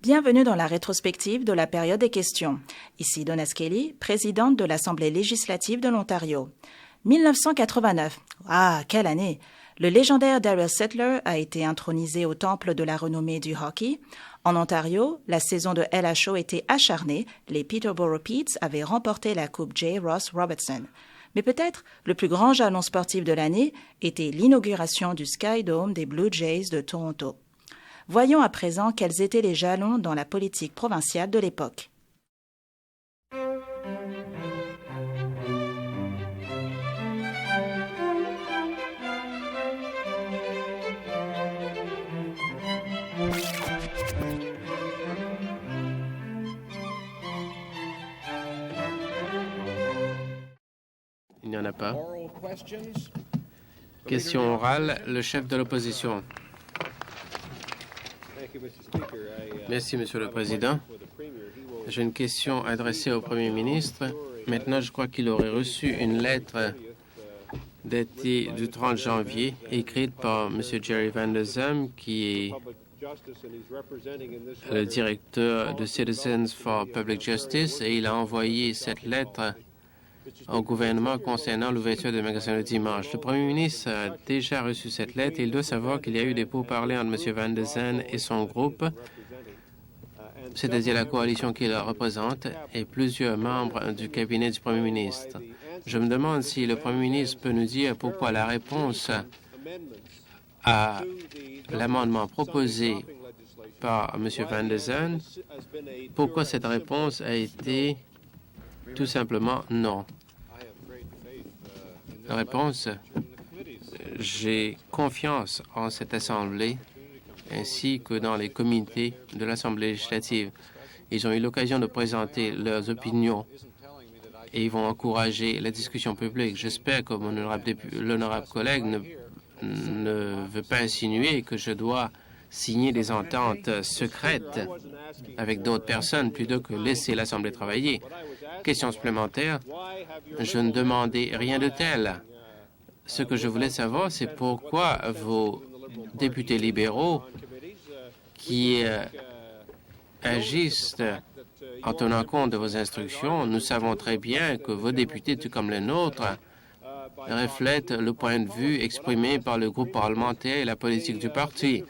Bienvenue dans la rétrospective de la période des questions. Ici Donna Skelly, présidente de l'Assemblée législative de l'Ontario. 1989. Ah, quelle année! Le légendaire Darryl Sittler a été intronisé au temple de la renommée du hockey. En Ontario, la saison de LHO était acharnée. Les Peterborough Petes avaient remporté la Coupe J. Ross Robertson. Mais peut-être le plus grand jalon sportif de l'année était l'inauguration du Sky Dome des Blue Jays de Toronto. Voyons à présent quels étaient les jalons dans la politique provinciale de l'époque. Il n'y en a pas. Question orale, le chef de l'opposition. Merci, Monsieur le Président. J'ai une question adressée au Premier ministre. Maintenant, je crois qu'il aurait reçu une lettre datée du 30 janvier, écrite par M. Jerry Van der Zalm, qui est le directeur de Citizens for Public Justice, et il a envoyé cette lettre au gouvernement concernant l'ouverture des magasins le dimanche. Le Premier ministre a déjà reçu cette lettre et il doit savoir qu'il y a eu des pourparlers entre M. Van der Zalm et son groupe, c'est-à-dire la coalition qu'il représente, et plusieurs membres du cabinet du Premier ministre. Je me demande si le Premier ministre peut nous dire pourquoi la réponse à l'amendement proposé par M. Van der Zalm, pourquoi cette réponse a été tout simplement non. La réponse, j'ai confiance en cette Assemblée ainsi que dans les comités de l'Assemblée législative. Ils ont eu l'occasion de présenter leurs opinions et ils vont encourager la discussion publique. J'espère que l'honorable collègue ne veut pas insinuer que je dois signer des ententes secrètes avec d'autres personnes plutôt que laisser l'Assemblée travailler. Question supplémentaire, je ne demandais rien de tel. Ce que je voulais savoir, c'est pourquoi vos députés libéraux qui agissent en tenant compte de vos instructions, nous savons très bien que vos députés, tout comme les nôtres, reflètent le point de vue exprimé par le groupe parlementaire et la politique du parti.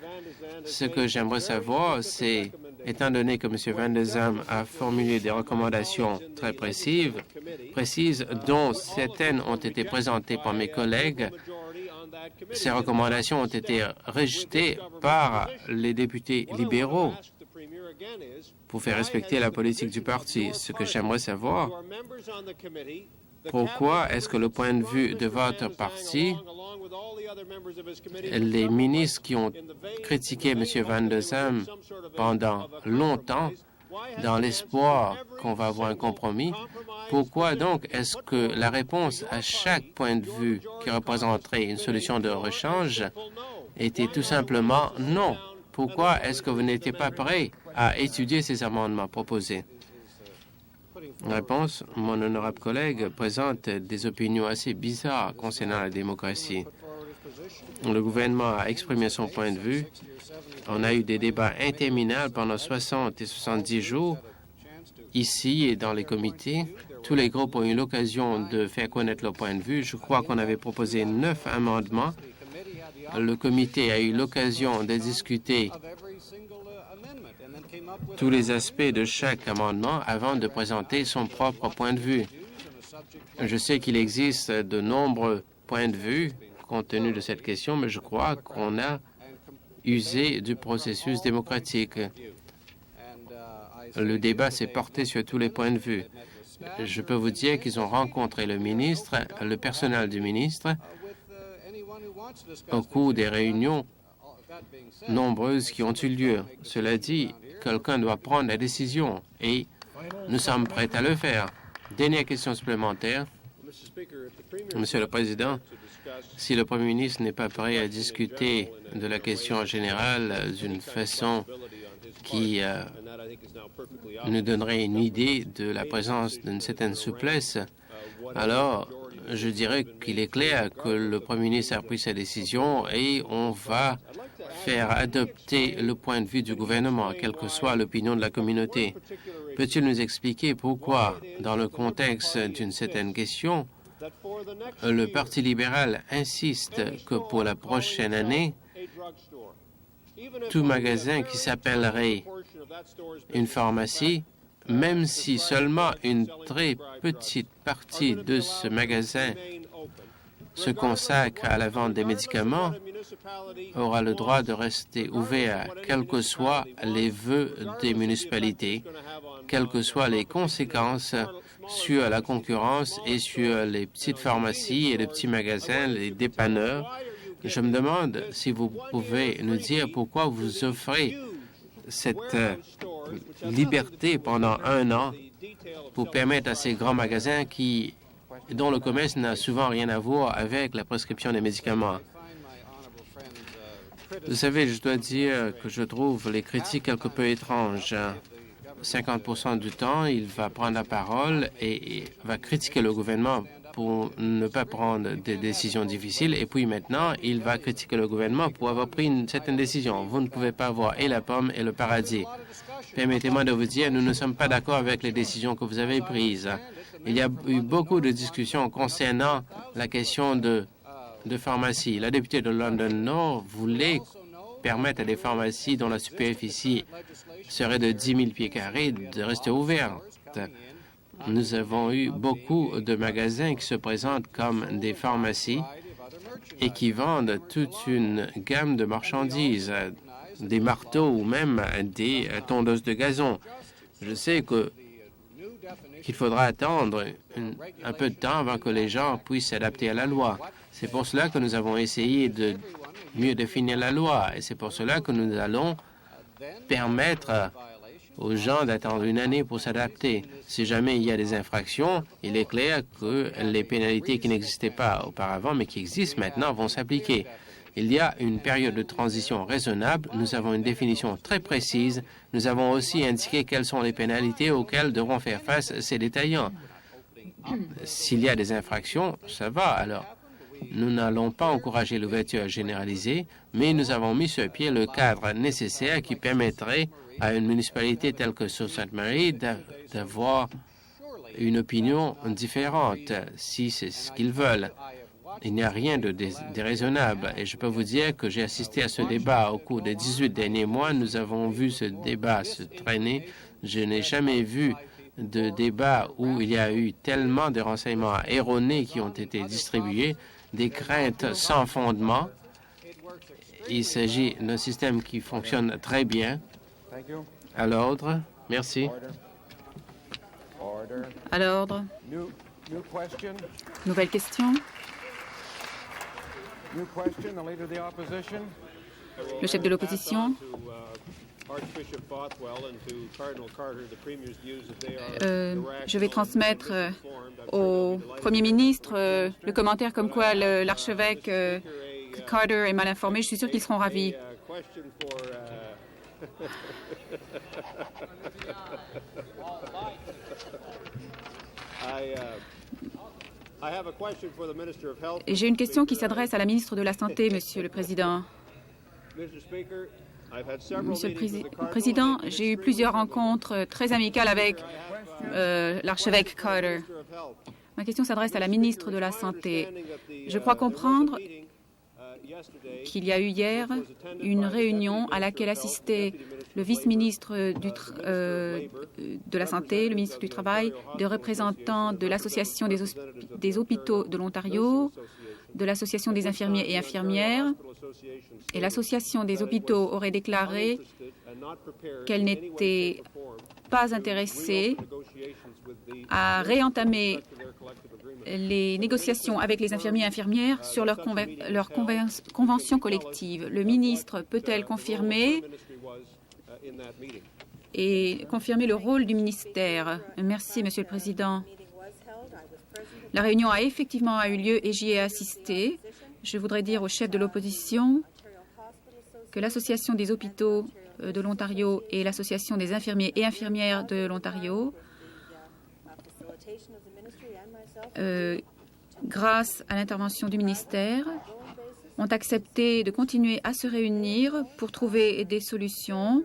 Ce que j'aimerais savoir, c'est, étant donné que M. Van der Zalm a formulé des recommandations très précises, dont certaines ont été présentées par mes collègues, ces recommandations ont été rejetées par les députés libéraux pour faire respecter la politique du parti. Ce que j'aimerais savoir, pourquoi est-ce que le point de vue de votre parti, les ministres qui ont critiqué M. Van der Zalm pendant longtemps, dans l'espoir qu'on va avoir un compromis, pourquoi donc est-ce que la réponse à chaque point de vue qui représenterait une solution de rechange était tout simplement non? Pourquoi est-ce que vous n'étiez pas prêt à étudier ces amendements proposés? Réponse, mon honorable collègue présente des opinions assez bizarres concernant la démocratie. Le gouvernement a exprimé son point de vue. On a eu des débats interminables pendant 60 et 70 jours, ici et dans les comités. Tous les groupes ont eu l'occasion de faire connaître leur point de vue. Je crois qu'on avait proposé 9 amendements. Le comité a eu l'occasion de discuter tous les aspects de chaque amendement avant de présenter son propre point de vue. Je sais qu'il existe de nombreux points de vue compte tenu de cette question, mais je crois qu'on a usé du processus démocratique. Le débat s'est porté sur tous les points de vue. Je peux vous dire qu'ils ont rencontré le ministre, le personnel du ministre, au cours des réunions nombreuses qui ont eu lieu. Cela dit, quelqu'un doit prendre la décision et nous sommes prêts à le faire. Dernière question supplémentaire. Monsieur le Président, Si le Premier ministre n'est pas prêt à discuter de la question en général d'une façon qui nous donnerait une idée de la présence d'une certaine souplesse, alors je dirais qu'il est clair que le Premier ministre a pris sa décision et on va faire adopter le point de vue du gouvernement, quelle que soit l'opinion de la communauté. Peut-il nous expliquer pourquoi, dans le contexte d'une certaine question, le Parti libéral insiste que pour la prochaine année, tout magasin qui s'appellerait une pharmacie, même si seulement une très petite partie de ce magasin se consacre à la vente des médicaments, aura le droit de rester ouvert, quels que soient les vœux des municipalités, quelles que soient les conséquences sur la concurrence et sur les petites pharmacies et les petits magasins, les dépanneurs. Je me demande si vous pouvez nous dire pourquoi vous offrez cette liberté pendant 1 an pour permettre à ces grands magasins dont le commerce n'a souvent rien à voir avec la prescription des médicaments. Vous savez, je dois dire que je trouve les critiques quelque peu étranges. 50% du temps, il va prendre la parole et va critiquer le gouvernement pour ne pas prendre des décisions difficiles. Et puis maintenant, il va critiquer le gouvernement pour avoir pris une certaine décision. Vous ne pouvez pas avoir et la pomme et le paradis. Permettez-moi de vous dire, nous ne sommes pas d'accord avec les décisions que vous avez prises. Il y a eu beaucoup de discussions concernant la question de pharmacie. La députée de London Nord voulait permettre à des pharmacies dont la superficie serait de 10 000 pieds carrés de rester ouvertes. Nous avons eu beaucoup de magasins qui se présentent comme des pharmacies et qui vendent toute une gamme de marchandises, des marteaux ou même des tondeuses de gazon. Je sais qu'il faudra attendre un peu de temps avant que les gens puissent s'adapter à la loi. C'est pour cela que nous avons essayé de mieux définir la loi et c'est pour cela que nous allons permettre aux gens d'attendre 1 année pour s'adapter. Si jamais il y a des infractions, il est clair que les pénalités qui n'existaient pas auparavant, mais qui existent maintenant, vont s'appliquer. Il y a une période de transition raisonnable. Nous avons une définition très précise. Nous avons aussi indiqué quelles sont les pénalités auxquelles devront faire face ces détaillants. S'il y a des infractions, ça va alors. Nous n'allons pas encourager l'ouverture généralisée, mais nous avons mis sur pied le cadre nécessaire qui permettrait à une municipalité telle que Sault Ste. Marie d'avoir une opinion différente, si c'est ce qu'ils veulent. Il n'y a rien de déraisonnable. Et je peux vous dire que j'ai assisté à ce débat au cours des 18 derniers mois. Nous avons vu ce débat se traîner. Je n'ai jamais vu de débat où il y a eu tellement de renseignements erronés qui ont été distribués, des craintes sans fondement. Il s'agit d'un système qui fonctionne très bien. À l'ordre. Merci. À l'ordre. Nouvelle question. Le chef de l'opposition. Je vais transmettre au Premier ministre le commentaire comme quoi l'archevêque Carter est mal informé. Je suis sûr qu'ils seront ravis. J'ai une question qui s'adresse à la ministre de la Santé, Monsieur le Président. Monsieur le Président, j'ai eu plusieurs rencontres très amicales avec l'archevêque Carter. Ma question s'adresse à la ministre de la Santé. Je crois comprendre qu'il y a eu hier une réunion à laquelle assistait le vice-ministre de la Santé, le ministre du Travail, des représentants de l'Association des hôpitaux de l'Ontario, de l'Association des infirmiers et infirmières, et l'Association des hôpitaux aurait déclaré qu'elle n'était pas intéressée à réentamer les négociations avec les infirmiers et infirmières sur leur convention collective. Le ministre peut-elle confirmer et confirmer le rôle du ministère? Merci, Monsieur le Président. La réunion a effectivement eu lieu et j'y ai assisté. Je voudrais dire au chef de l'opposition que l'Association des hôpitaux de l'Ontario et l'Association des infirmiers et infirmières de l'Ontario, grâce à l'intervention du ministère, ont accepté de continuer à se réunir pour trouver des solutions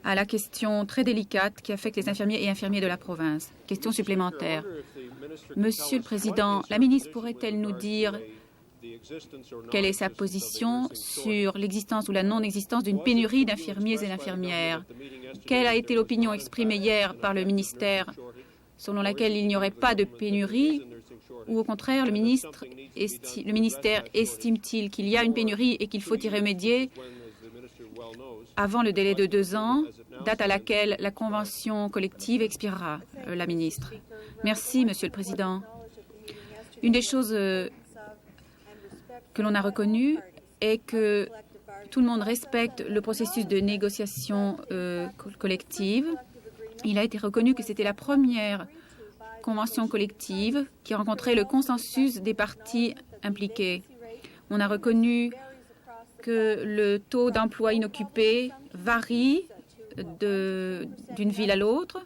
à la question très délicate qui affecte les infirmiers et infirmiers de la province. Question supplémentaire. Monsieur le Président, la ministre pourrait-elle nous dire quelle est sa position sur l'existence ou la non-existence d'une pénurie d'infirmiers et d'infirmières? Quelle a été l'opinion exprimée hier par le ministère selon laquelle il n'y aurait pas de pénurie, ou au contraire, le ministère estime-t-il qu'il y a une pénurie et qu'il faut y remédier avant le délai de 2 ans, date à laquelle la convention collective expirera, la ministre? Merci, Monsieur le Président. Une des choses que l'on a reconnues est que tout le monde respecte le processus de négociation collective. Il a été reconnu que c'était la première convention collective qui rencontrait le consensus des parties impliquées. On a reconnu que le taux d'emploi inoccupé varie d'une ville à l'autre.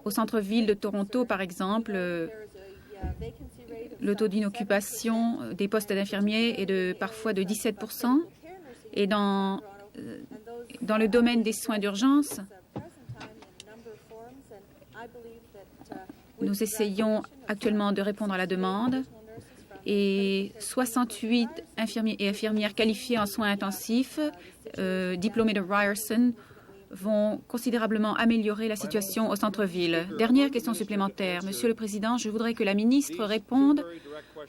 Au centre-ville de Toronto, par exemple, le taux d'inoccupation des postes d'infirmiers est parfois de 17%. Et dans le domaine des soins d'urgence, nous essayons actuellement de répondre à la demande et 68 infirmiers et infirmières qualifiés en soins intensifs, diplômés de Ryerson, vont considérablement améliorer la situation au centre-ville. Dernière question supplémentaire. Monsieur le Président, je voudrais que la ministre réponde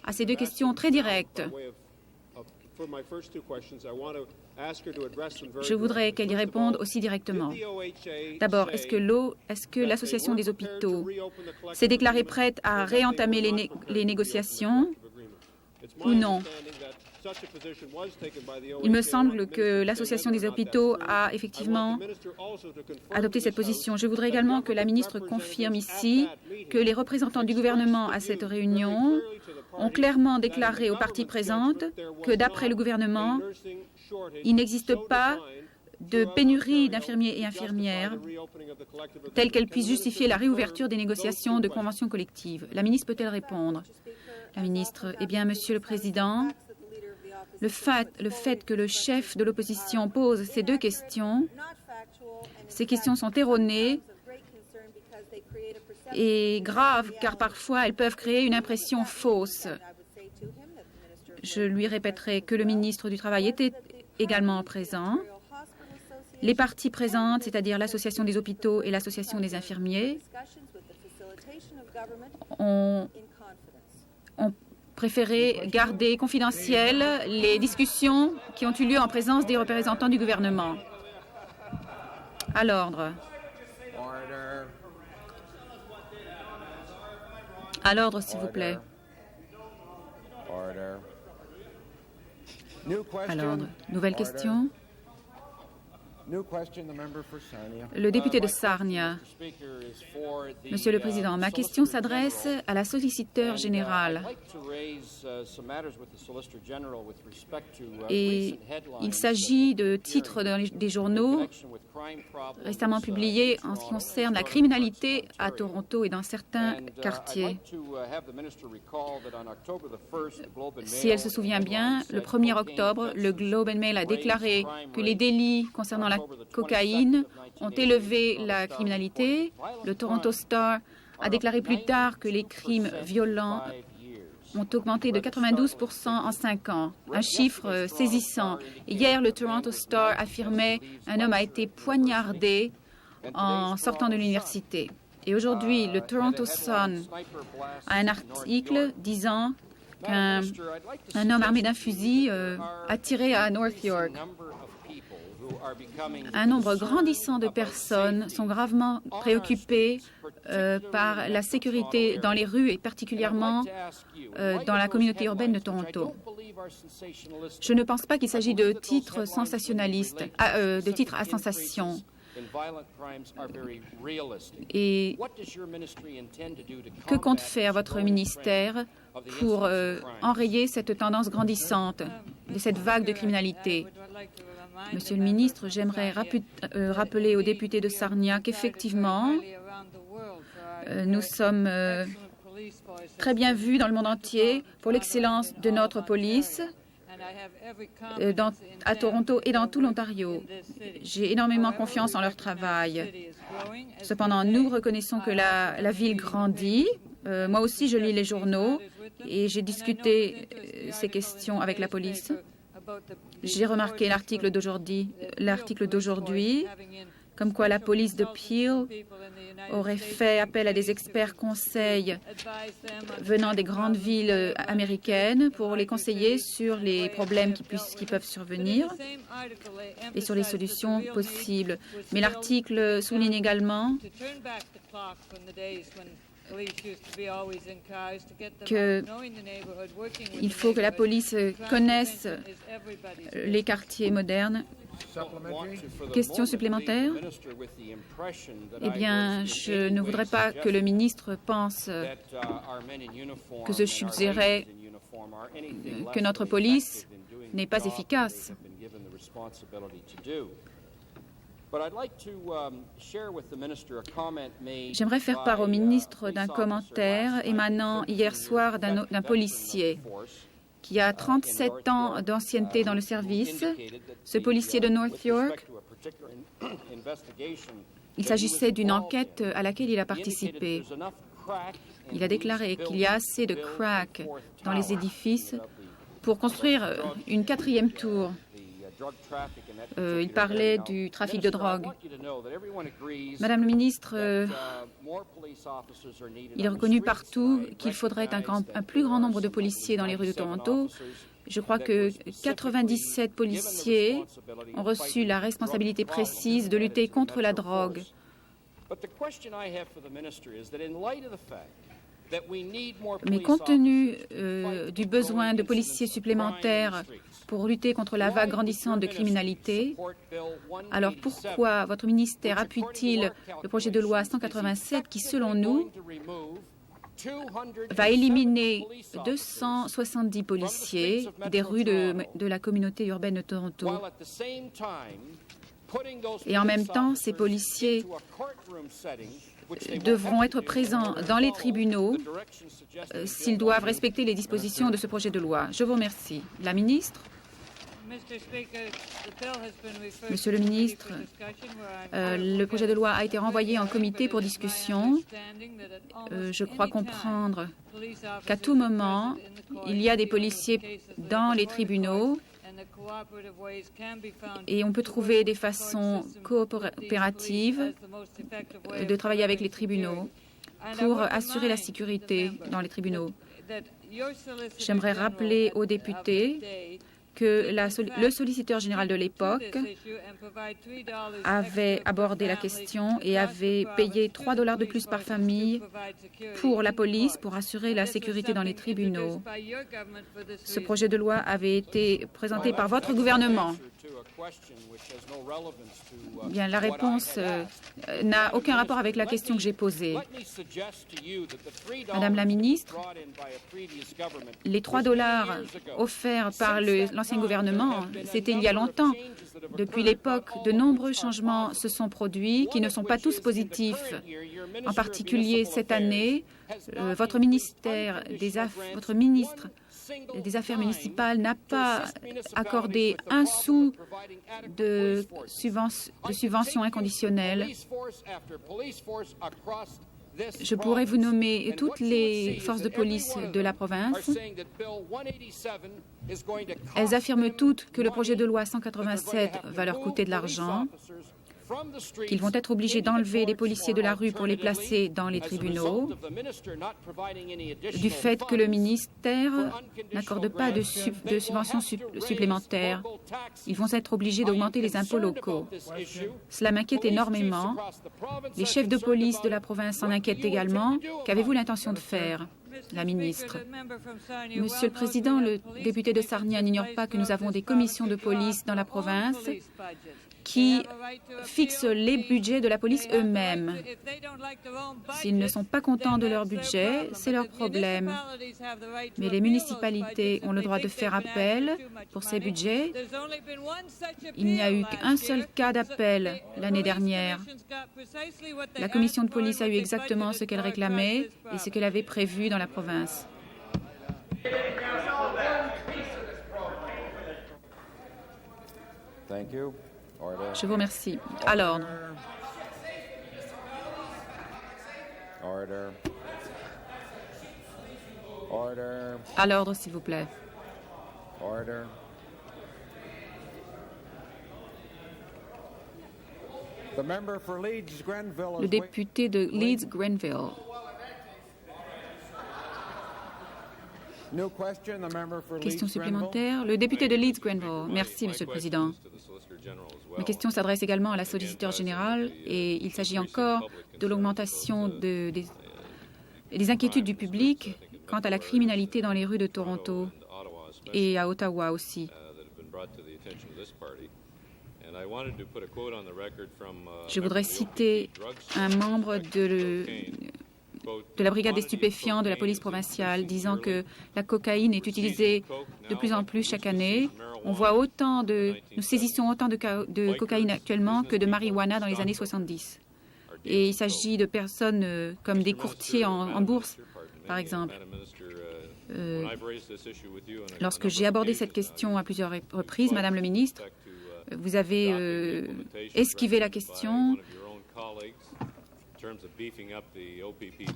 à ces 2 questions très directes. Je voudrais qu'elle y réponde aussi directement. D'abord, est-ce que l'Association des hôpitaux s'est déclarée prête à réentamer les négociations ou non? Il me semble que l'Association des hôpitaux a effectivement adopté cette position. Je voudrais également que la ministre confirme ici que les représentants du gouvernement à cette réunion ont clairement déclaré aux parties présentes que, d'après le gouvernement, il n'existe pas de pénurie d'infirmiers et infirmières telle qu'elle puisse justifier la réouverture des négociations de conventions collectives. La ministre peut-elle répondre? La ministre, eh bien, Monsieur le Président, le fait que le chef de l'opposition pose ces 2 questions, ces questions sont erronées et graves, car parfois elles peuvent créer une impression fausse. Je lui répéterai que le ministre du Travail était également présent. Les parties présentes, c'est-à-dire l'Association des hôpitaux et l'Association des infirmiers, ont préféré garder confidentielles les discussions qui ont eu lieu en présence des représentants du gouvernement. À l'ordre. À l'ordre, s'il vous plaît. À l'ordre. Nouvelle question. Le député de Sarnia. Monsieur le Président, ma question s'adresse à la solliciteur générale. Et il s'agit de titres des journaux récemment publiés en ce qui concerne la criminalité à Toronto et dans certains quartiers. Si elle se souvient bien, le 1er octobre, le Globe and Mail a déclaré que les délits concernant la cocaïne ont élevé la criminalité. Le Toronto Star a déclaré plus tard que les crimes violents ont augmenté de 92% en 5 ans, un chiffre saisissant. Hier, le Toronto Star affirmait qu'un homme a été poignardé en sortant de l'université. Et aujourd'hui, le Toronto Sun a un article disant qu'un homme armé d'un fusil a tiré à North York. Un nombre grandissant de personnes sont gravement préoccupées par la sécurité dans les rues et particulièrement dans la communauté urbaine de Toronto. Je ne pense pas qu'il s'agit de titres sensationnalistes, de titres à sensation. Et que compte faire votre ministère pour enrayer cette tendance grandissante de cette vague de criminalité? Monsieur le ministre, j'aimerais rappeler aux députés de Sarnia qu'effectivement, nous sommes très bien vus dans le monde entier pour l'excellence de notre police à Toronto et dans tout l'Ontario. J'ai énormément confiance en leur travail. Cependant, nous reconnaissons que la ville grandit. Moi aussi, je lis les journaux et j'ai discuté ces questions avec la police. J'ai remarqué l'article d'aujourd'hui, comme quoi la police de Peel aurait fait appel à des experts conseils venant des grandes villes américaines pour les conseiller sur les problèmes qui peuvent survenir et sur les solutions possibles. Mais l'article souligne également qu'il faut que la police connaisse les quartiers modernes. Question supplémentaire? Eh bien, je ne voudrais pas que le ministre pense que je suggérerais que notre police n'est pas efficace. J'aimerais faire part au ministre d'un commentaire émanant hier soir d'un policier qui a 37 ans d'ancienneté dans le service. Ce policier de North York, il s'agissait d'une enquête à laquelle il a participé. Il a déclaré qu'il y a assez de crack dans les édifices pour construire une 4e tour. Il parlait du trafic de drogue. Madame le ministre, il est reconnu partout qu'il faudrait un plus grand nombre de policiers dans les rues de Toronto. Je crois que 97 policiers ont reçu la responsabilité précise de lutter contre la drogue. Mais compte tenu du besoin de policiers supplémentaires pour lutter contre la vague grandissante de criminalité, alors pourquoi votre ministère appuie-t-il le projet de loi 187 qui, selon nous, va éliminer 270 policiers des rues de la communauté urbaine de Toronto? Et en même temps, ces policiers devront être présents dans les tribunaux s'ils doivent respecter les dispositions de ce projet de loi. Je vous remercie. La ministre. Monsieur le ministre, le projet de loi a été renvoyé en comité pour discussion. Je crois comprendre qu'à tout moment, il y a des policiers dans les tribunaux et on peut trouver des façons coopératives de travailler avec les tribunaux pour assurer la sécurité dans les tribunaux. J'aimerais rappeler aux députés que le solliciteur général de l'époque avait abordé la question et avait payé 3 $ de plus par famille pour la police pour assurer la sécurité dans les tribunaux. Ce projet de loi avait été présenté par votre gouvernement. Bien, la réponse n'a aucun rapport avec la question que j'ai posée. Madame la ministre, les 3 $ offerts par l'ancien gouvernement, c'était il y a longtemps. Depuis l'époque, de nombreux changements se sont produits qui ne sont pas tous positifs. En particulier, cette année, votre ministre des Affaires municipales n'a pas accordé un sou de subvention inconditionnelle. Je pourrais vous nommer toutes les forces de police de la province. Elles affirment toutes que le projet de loi 187 va leur coûter de l'argent, qu'ils vont être obligés d'enlever les policiers de la rue pour les placer dans les tribunaux, du fait que le ministère n'accorde pas de subventions supplémentaires. Ils vont être obligés d'augmenter les impôts locaux. Cela m'inquiète énormément. Les chefs de police de la province s'en inquiètent également. Qu'avez-vous l'intention de faire? La ministre. Monsieur le Président, le député de Sarnia n'ignore pas que nous avons des commissions de police dans la province qui fixent les budgets de la police eux-mêmes. S'ils ne sont pas contents de leur budget, c'est leur problème. Mais les municipalités ont le droit de faire appel pour ces budgets. Il n'y a eu qu'un seul cas d'appel l'année dernière. La commission de police a eu exactement ce qu'elle réclamait et ce qu'elle avait prévu dans la province. Je vous remercie. À l'ordre. À l'ordre, s'il vous plaît. Le député de Leeds-Grenville. Question supplémentaire. Le député de Leeds-Grenville. Merci, Monsieur le Président. Ma question s'adresse également à la solliciteur générale et il s'agit encore de l'augmentation des inquiétudes du public quant à la criminalité dans les rues de Toronto et à Ottawa aussi. Je voudrais citer un membre de la brigade des stupéfiants de la police provinciale disant que la cocaïne est utilisée de plus en plus chaque année. Nous saisissons autant de cocaïne actuellement que de marijuana dans les années 70. Et il s'agit de personnes comme des courtiers en bourse, par exemple. Lorsque j'ai abordé cette question à plusieurs reprises, Madame le ministre, vous avez esquivé la question.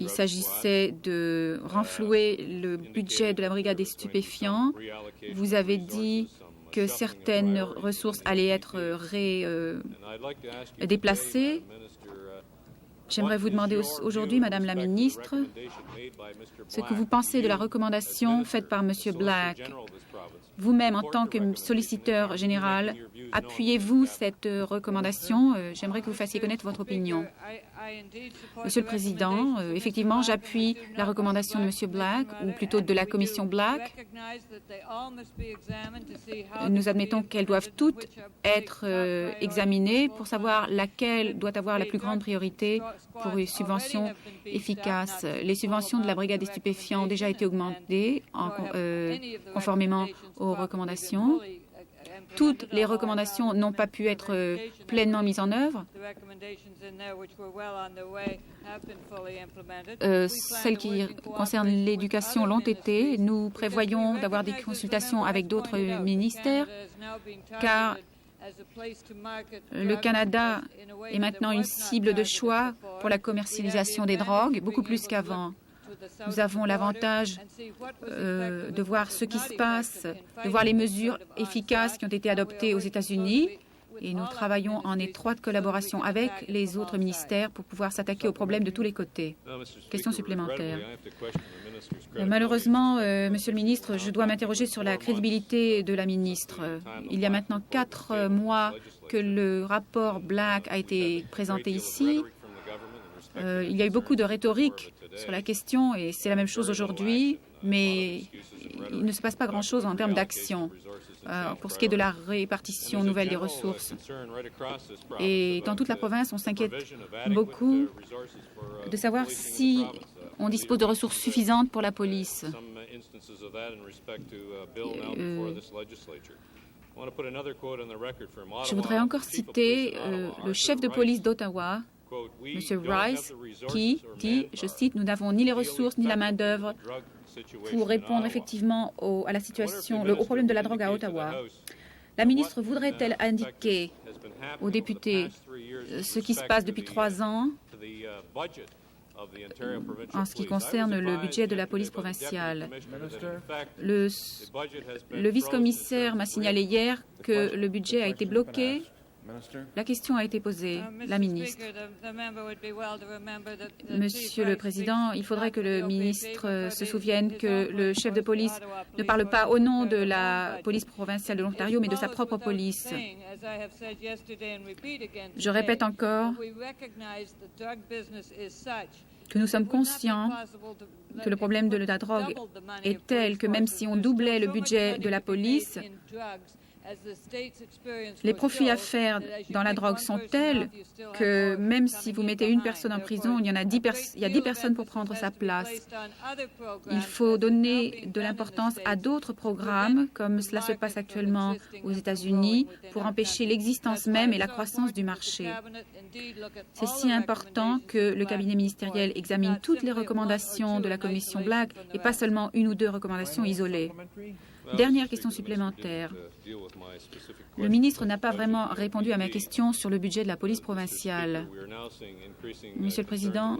Il s'agissait de renflouer le budget de la brigade des stupéfiants. Vous avez dit que certaines ressources allaient être déplacées. J'aimerais vous demander aujourd'hui, Madame la ministre, ce que vous pensez de la recommandation faite par M. Black. Vous-même, en tant que solliciteur général, appuyez-vous cette recommandation? J'aimerais que vous fassiez connaître votre opinion. Monsieur le Président, effectivement, j'appuie la recommandation de M. Black, ou plutôt de la commission Black. Nous admettons qu'elles doivent toutes être examinées pour savoir laquelle doit avoir la plus grande priorité pour une subvention efficace. Les subventions de la brigade des stupéfiants ont déjà été augmentées conformément aux recommandations. Toutes les recommandations n'ont pas pu être pleinement mises en œuvre. Celles qui concernent l'éducation l'ont été. Nous prévoyons d'avoir des consultations avec d'autres ministères, car le Canada est maintenant une cible de choix pour la commercialisation des drogues, beaucoup plus qu'avant. Nous avons l'avantage de voir ce qui se passe, de voir les mesures efficaces qui ont été adoptées aux États-Unis et nous travaillons en étroite collaboration avec les autres ministères pour pouvoir s'attaquer aux problèmes de tous les côtés. Question supplémentaire. Malheureusement, Monsieur le ministre, je dois m'interroger sur la crédibilité de la ministre. Il y a maintenant 4 mois que le rapport Black a été présenté ici. Il y a eu beaucoup de rhétorique sur la question et c'est la même chose aujourd'hui, mais il ne se passe pas grand-chose en termes d'action pour ce qui est de la répartition nouvelle des ressources. Et dans toute la province, on s'inquiète beaucoup de savoir si on dispose de ressources suffisantes pour la police. Je voudrais encore citer le chef de police d'Ottawa, M. Rice, qui dit, je cite, « Nous n'avons ni les ressources ni la main-d'œuvre pour répondre effectivement à la situation, au problème de la drogue à Ottawa. » La ministre voudrait-elle indiquer aux députés ce qui se passe depuis 3 ans en ce qui concerne le budget de la police provinciale? Le vice-commissaire m'a signalé hier que le budget a été bloqué. La question a été posée, la ministre. Monsieur le Président, il faudrait que le ministre se souvienne que le chef de police ne parle pas au nom de la police provinciale de l'Ontario, mais de sa propre police. Je répète encore, que nous sommes conscients que le problème de la drogue est tel que même si on doublait le budget de la police, les profits à faire dans la drogue sont tels que même si vous mettez une personne en prison, il y a 10 personnes pour prendre sa place. Il faut donner de l'importance à d'autres programmes, comme cela se passe actuellement aux États-Unis, pour empêcher l'existence même et la croissance du marché. C'est si important que le cabinet ministériel examine toutes les recommandations de la commission Black et pas seulement une ou deux recommandations isolées. Dernière question supplémentaire. Le ministre n'a pas vraiment répondu à ma question sur le budget de la police provinciale. Monsieur le Président,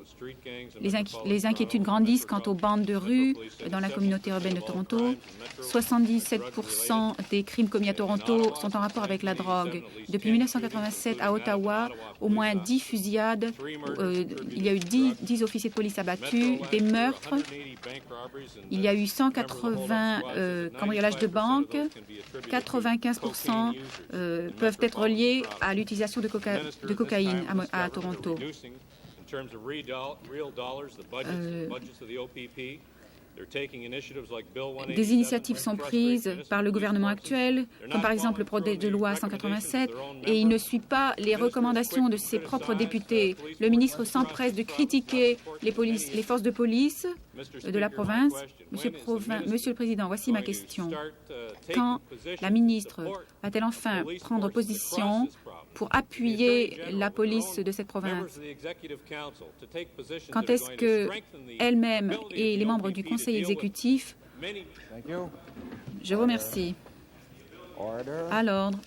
les inquiétudes grandissent quant aux bandes de rue dans la communauté urbaine de Toronto. 77% des crimes commis à Toronto sont en rapport avec la drogue. Depuis 1987, à Ottawa, au moins 10 fusillades, il y a eu 10 officiers de police abattus, des meurtres, il y a eu 180 cambriolages de banques, 95% peuvent être reliés à l'utilisation de cocaïne à Toronto. Des initiatives sont prises par le gouvernement actuel, comme par exemple le projet de loi 187, et il ne suit pas les recommandations de ses propres députés. Le ministre s'empresse de critiquer les forces de police de la province. Monsieur le Président, voici ma question. Quand la ministre va-t-elle enfin prendre position pour appuyer la police de cette province? Quand est-ce qu'elle-même et les membres du Conseil exécutif... Je vous remercie. À l'ordre.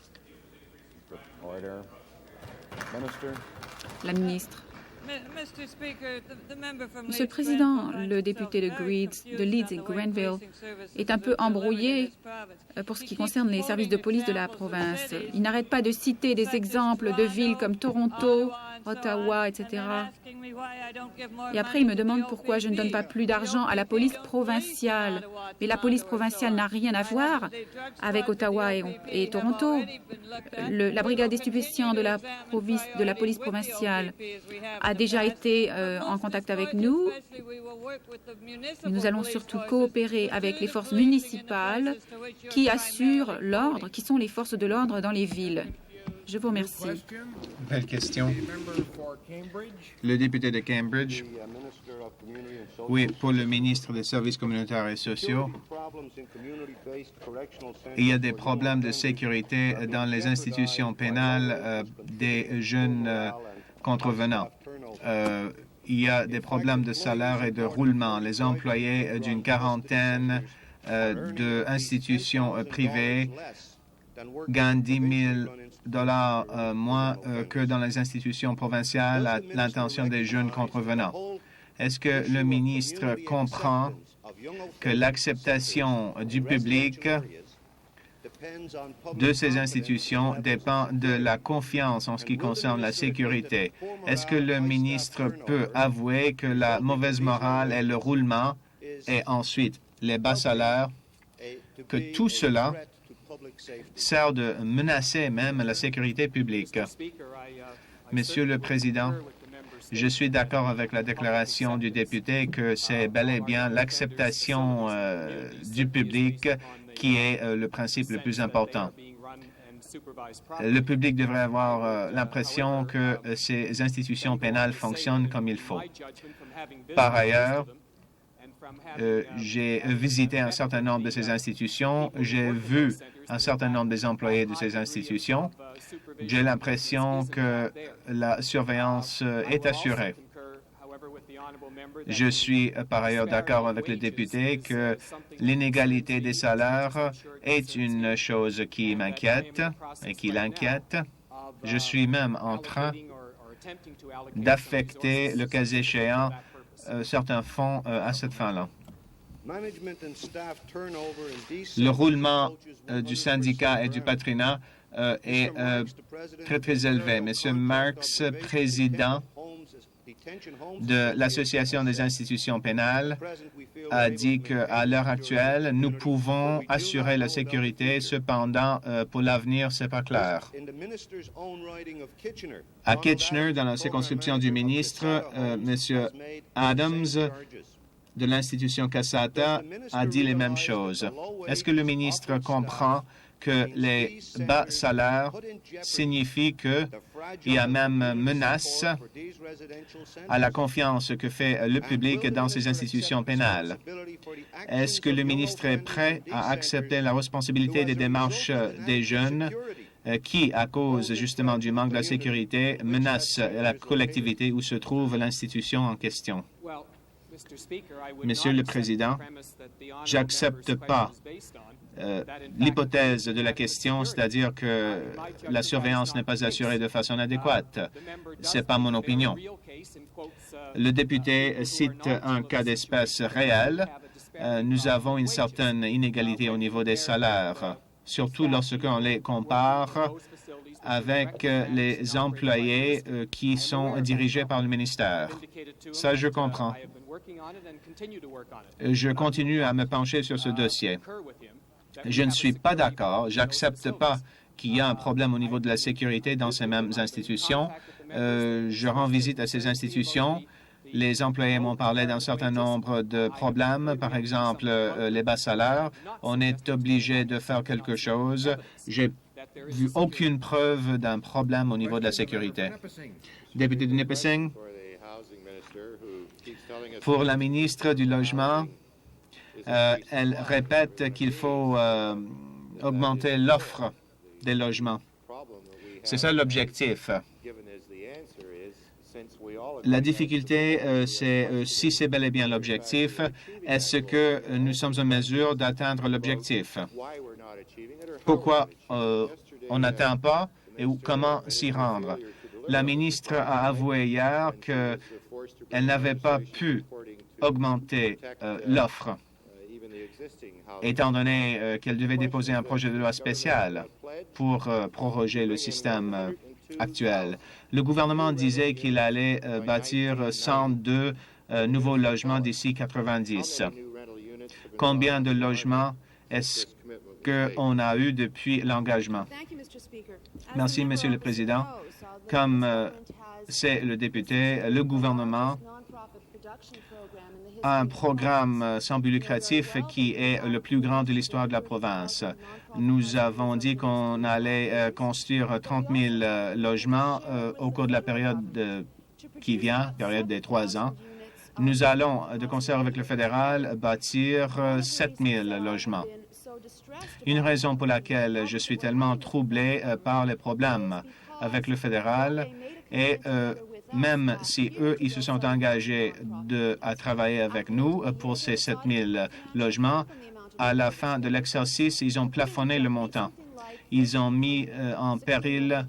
La ministre. Monsieur le Président, le député de Leeds et Grenville est un peu embrouillé pour ce qui concerne les services de police de la province. Il n'arrête pas de citer des exemples de villes comme Toronto, Ottawa, etc. Et après, il me demande pourquoi je ne donne pas plus d'argent à la police provinciale. Mais la police provinciale n'a rien à voir avec Ottawa et Toronto. La brigade des stupéfiants de la police provinciale a déjà été en contact avec nous. Nous allons surtout coopérer avec les forces municipales qui assurent l'ordre, qui sont les forces de l'ordre dans les villes. Je vous remercie. Nouvelle question. Le député de Cambridge. Oui, pour le ministre des Services communautaires et sociaux. Il y a des problèmes de sécurité dans les institutions pénales des jeunes contrevenants. Il y a des problèmes de salaire et de roulement. Les employés d'une quarantaine d'institutions privées gagnent 10 000 $ moins que dans les institutions provinciales à l'intention des jeunes contrevenants. Est-ce que le ministre comprend que l'acceptation du public de ces institutions dépend de la confiance en ce qui concerne la sécurité? Est-ce que le ministre peut avouer que la mauvaise morale et le roulement et ensuite les bas salaires, que tout cela sert de menacer même la sécurité publique? Monsieur le Président, je suis d'accord avec la déclaration du député que c'est bel et bien l'acceptation du public qui est le principe le plus important. Le public devrait avoir l'impression que ces institutions pénales fonctionnent comme il faut. Par ailleurs, j'ai visité un certain nombre de ces institutions. J'ai vu un certain nombre des employés de ces institutions. J'ai l'impression que la surveillance est assurée. Je suis par ailleurs d'accord avec le député que l'inégalité des salaires est une chose qui m'inquiète et qui l'inquiète. Je suis même en train d'affecter, le cas échéant, certains fonds à cette fin-là. Le roulement du syndicat et du patronat est très, très élevé. M. Marks, président, de l'Association des institutions pénales a dit qu'à l'heure actuelle, nous pouvons assurer la sécurité. Cependant, pour l'avenir, ce n'est pas clair. À Kitchener, dans la circonscription du ministre, M. Adams de l'institution Cassata a dit les mêmes choses. Est-ce que le ministre comprend que les bas salaires signifient qu'il y a même menace à la confiance que fait le public dans ces institutions pénales? Est-ce que le ministre est prêt à accepter la responsabilité des démarches des jeunes qui, à cause justement du manque de la sécurité, menacent la collectivité où se trouve l'institution en question? Monsieur le Président, j'accepte pas l'hypothèse de la question, c'est-à-dire que la surveillance n'est pas assurée de façon adéquate. Ce n'est pas mon opinion. Le député cite un cas d'espèce réel. Nous avons une certaine inégalité au niveau des salaires, surtout lorsqu'on les compare avec les employés qui sont dirigés par le ministère. Ça, je comprends. Je continue à me pencher sur ce dossier. Je ne suis pas d'accord. J'accepte pas qu'il y a un problème au niveau de la sécurité dans ces mêmes institutions. Je rends visite à ces institutions. Les employés m'ont parlé d'un certain nombre de problèmes, par exemple les bas salaires. On est obligé de faire quelque chose. J'ai vu aucune preuve d'un problème au niveau de la sécurité. Député de Nipissing, pour la ministre du Logement, elle répète qu'il faut augmenter l'offre des logements. C'est ça l'objectif. La difficulté, c'est si c'est bel et bien l'objectif, est-ce que nous sommes en mesure d'atteindre l'objectif? Pourquoi on n'atteint pas et comment s'y rendre? La ministre a avoué hier qu'elle n'avait pas pu augmenter l'offre, étant donné qu'elle devait déposer un projet de loi spécial pour proroger le système actuel. Le gouvernement disait qu'il allait bâtir 102 nouveaux logements d'ici 90. Combien de logements est-ce qu'on a eu depuis l'engagement? Merci, Monsieur le Président. Comme c'est le député, le gouvernement a un programme sans but lucratif qui est le plus grand de l'histoire de la province. Nous avons dit qu'on allait construire 30 000 logements au cours de la période qui vient, période des 3 ans. Nous allons, de concert avec le fédéral, bâtir 7 000 logements. Une raison pour laquelle je suis tellement troublé par les problèmes avec le fédéral et même si eux, ils se sont engagés à travailler avec nous pour ces 7 000 logements, à la fin de l'exercice, ils ont plafonné le montant. Ils ont mis en péril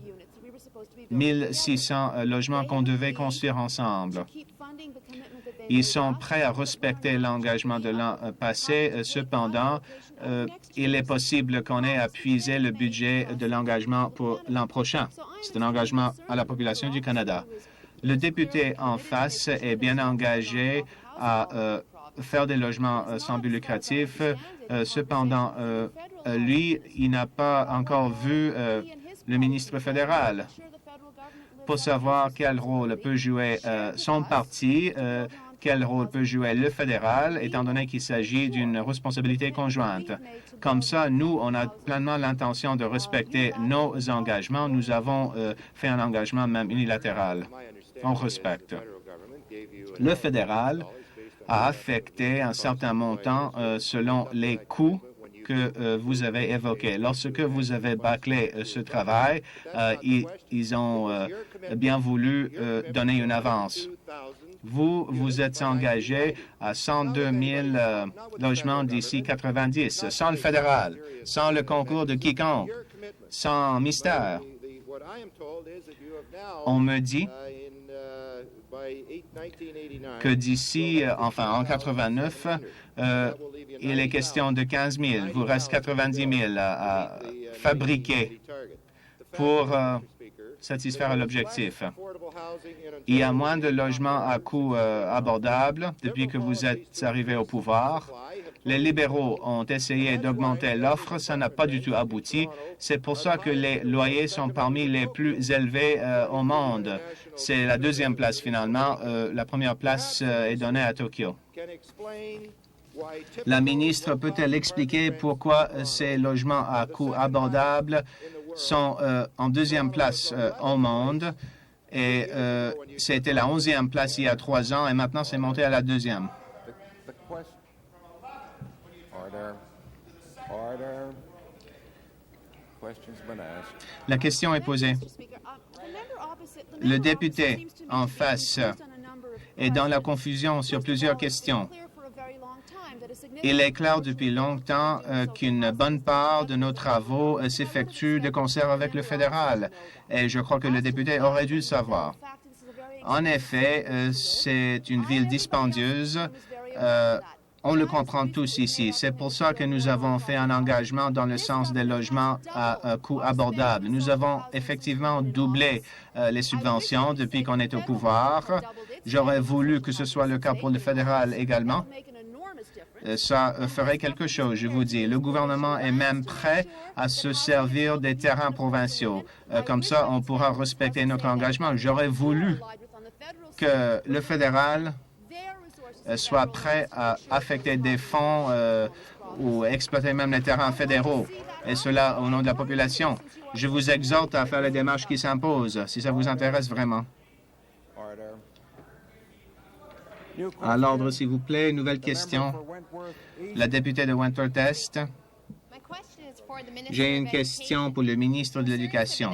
1 600 logements qu'on devait construire ensemble. Ils sont prêts à respecter l'engagement de l'an passé. Cependant, il est possible qu'on ait à puiser le budget de l'engagement pour l'an prochain. C'est un engagement à la population du Canada. Le député en face est bien engagé à faire des logements sans but lucratif. Cependant, lui, il n'a pas encore vu le ministre fédéral pour savoir quel rôle peut jouer son parti, quel rôle peut jouer le fédéral, étant donné qu'il s'agit d'une responsabilité conjointe. Comme ça, nous, on a pleinement l'intention de respecter nos engagements. Nous avons fait un engagement même unilatéral. On respecte. Le fédéral a affecté un certain montant selon les coûts que vous avez évoqués. Lorsque vous avez bâclé ce travail, ils ont bien voulu donner une avance. Vous êtes engagé à 102 000 logements d'ici 90, sans le fédéral, sans le concours de quiconque, sans mystère. On me dit que d'ici, en 89, il est question de 15 000. Vous reste 90 000 à fabriquer pour satisfaire l'objectif. Il y a moins de logements à coût abordable depuis que vous êtes arrivé au pouvoir. Les libéraux ont essayé d'augmenter l'offre, ça n'a pas du tout abouti. C'est pour ça que les loyers sont parmi les plus élevés au monde. C'est la deuxième place finalement. La première place est donnée à Tokyo. La ministre peut-elle expliquer pourquoi ces logements à coût abordable sont en deuxième place au monde et c'était la 11e place il y a 3 ans et maintenant c'est monté à la 2e. La question est posée. Le député en face est dans la confusion sur plusieurs questions. Il est clair depuis longtemps qu'une bonne part de nos travaux s'effectue de concert avec le fédéral et je crois que le député aurait dû le savoir. En effet, c'est une ville dispendieuse. On le comprend tous ici. C'est pour ça que nous avons fait un engagement dans le sens des logements à coût abordable. Nous avons effectivement doublé les subventions depuis qu'on est au pouvoir. J'aurais voulu que ce soit le cas pour le fédéral également. Ça ferait quelque chose, je vous dis. Le gouvernement est même prêt à se servir des terrains provinciaux. Comme ça, on pourra respecter notre engagement. J'aurais voulu que le fédéral soit prêt à affecter des fonds ou exploiter même les terrains fédéraux, et cela au nom de la population. Je vous exhorte à faire les démarches qui s'imposent, si ça vous intéresse vraiment. À l'ordre, s'il vous plaît. Nouvelle question. La députée de Wentworth-Est. J'ai une question pour le ministre de l'Éducation.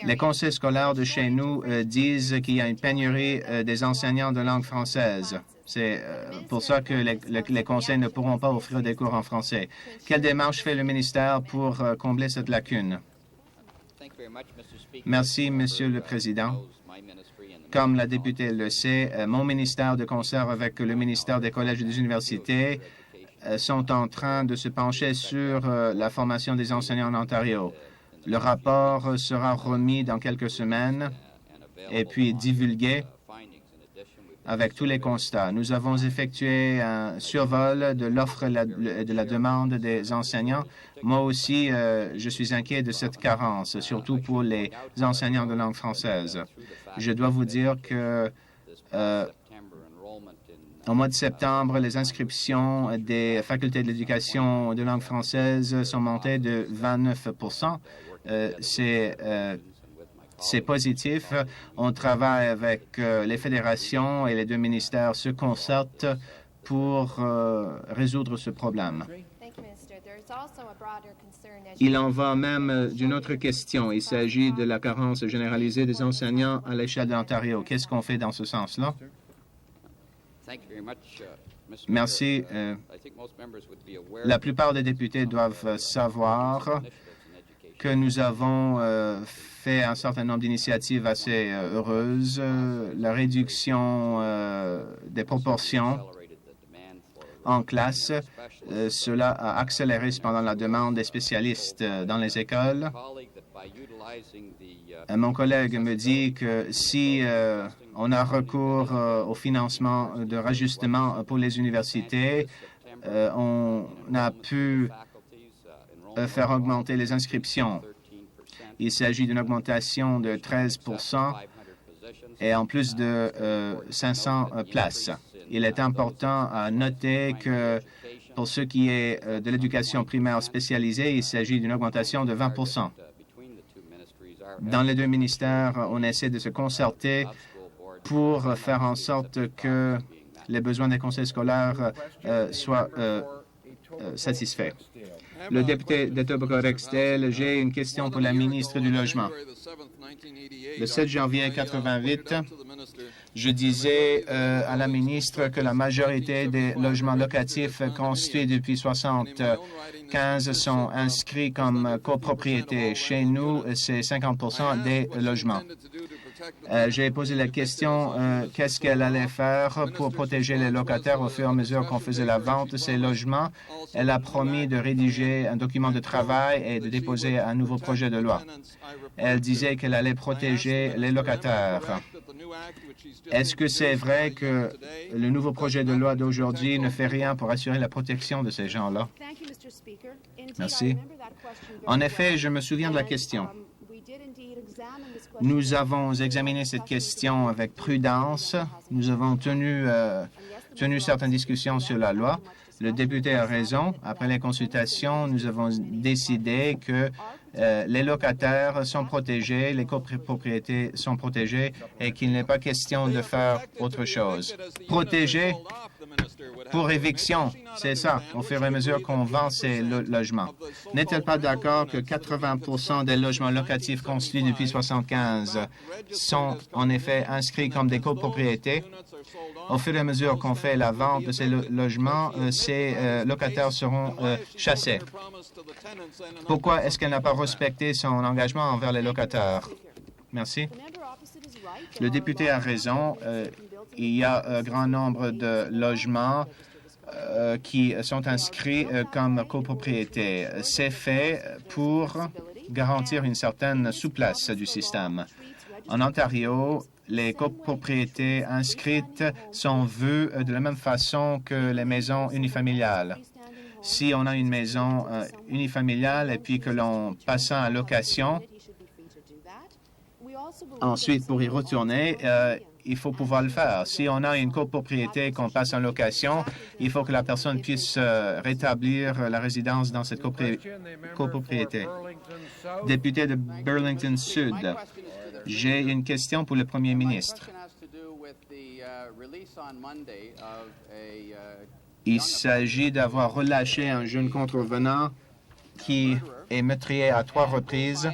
Les conseils scolaires de chez nous disent qu'il y a une pénurie des enseignants de langue française. C'est pour ça que les conseils ne pourront pas offrir des cours en français. Quelle démarche fait le ministère pour combler cette lacune? Merci, Monsieur le Président. Comme la députée le sait, mon ministère, de concert avec le ministère des collèges et des universités, sont en train de se pencher sur la formation des enseignants en Ontario. Le rapport sera remis dans quelques semaines et puis divulgué avec tous les constats. Nous avons effectué un survol de l'offre et de la demande des enseignants. Moi aussi, je suis inquiet de cette carence, surtout pour les enseignants de langue française. Je dois vous dire que au mois de septembre, les inscriptions des facultés de l'éducation de langue française sont montées de 29 C'est positif. On travaille avec les fédérations et les 2 ministères se concertent pour résoudre ce problème. Il en va même d'une autre question. Il s'agit de la carence généralisée des enseignants à l'échelle de l'Ontario. Qu'est-ce qu'on fait dans ce sens-là? Merci. La plupart des députés doivent savoir que nous avons fait un certain nombre d'initiatives assez heureuses. La réduction des proportions en classe, cela a accéléré cependant la demande des spécialistes dans les écoles. Mon collègue me dit que si on a recours au financement de rajustement pour les universités, on a pu faire augmenter les inscriptions. Il s'agit d'une augmentation de 13 et en plus de 500 places. Il est important à noter que pour ce qui est de l'éducation primaire spécialisée, il s'agit d'une augmentation de 20 Dans les 2 ministères, on essaie de se concerter pour faire en sorte que les besoins des conseils scolaires soient satisfaits. Le député d'Etobicoke-Rexdale, j'ai une question pour la ministre du Logement. Le 7 janvier 1988, je disais à la ministre que la majorité des logements locatifs construits depuis 1975 sont inscrits comme copropriété. Chez nous, c'est 50 des logements. J'ai posé la question qu'est-ce qu'elle allait faire pour protéger les locataires au fur et à mesure qu'on faisait la vente de ces logements. Elle a promis de rédiger un document de travail et de déposer un nouveau projet de loi. Elle disait qu'elle allait protéger les locataires. Est-ce que c'est vrai que le nouveau projet de loi d'aujourd'hui ne fait rien pour assurer la protection de ces gens-là? Merci. En effet, je me souviens de la question. Nous avons examiné cette question avec prudence. Nous avons tenu certaines discussions sur la loi. Le député a raison. Après les consultations, nous avons décidé que les locataires sont protégés, les copropriétés sont protégées et qu'il n'est pas question de faire autre chose. Protégés pour éviction, c'est ça, au fur et à mesure qu'on vend ces logements. N'est-elle pas d'accord que 80% des logements locatifs construits depuis 1975 sont en effet inscrits comme des copropriétés? Au fur et à mesure qu'on fait la vente de ces logements, ces locataires seront chassés. Pourquoi est-ce qu'elle n'a pas respecté son engagement envers les locataires? Merci. Le député a raison. Il y a un grand nombre de logements qui sont inscrits comme copropriétés. C'est fait pour garantir une certaine souplesse du système. En Ontario, les copropriétés inscrites sont vues de la même façon que les maisons unifamiliales. Si on a une maison unifamiliale et puis que l'on passe en location, ensuite pour y retourner, il faut pouvoir le faire. Si on a une copropriété qu'on passe en location, il faut que la personne puisse rétablir la résidence dans cette copropriété. Député de Burlington Sud, j'ai une question pour le Premier ministre. Il s'agit d'avoir relâché un jeune contrevenant qui est meurtrier à 3 reprises.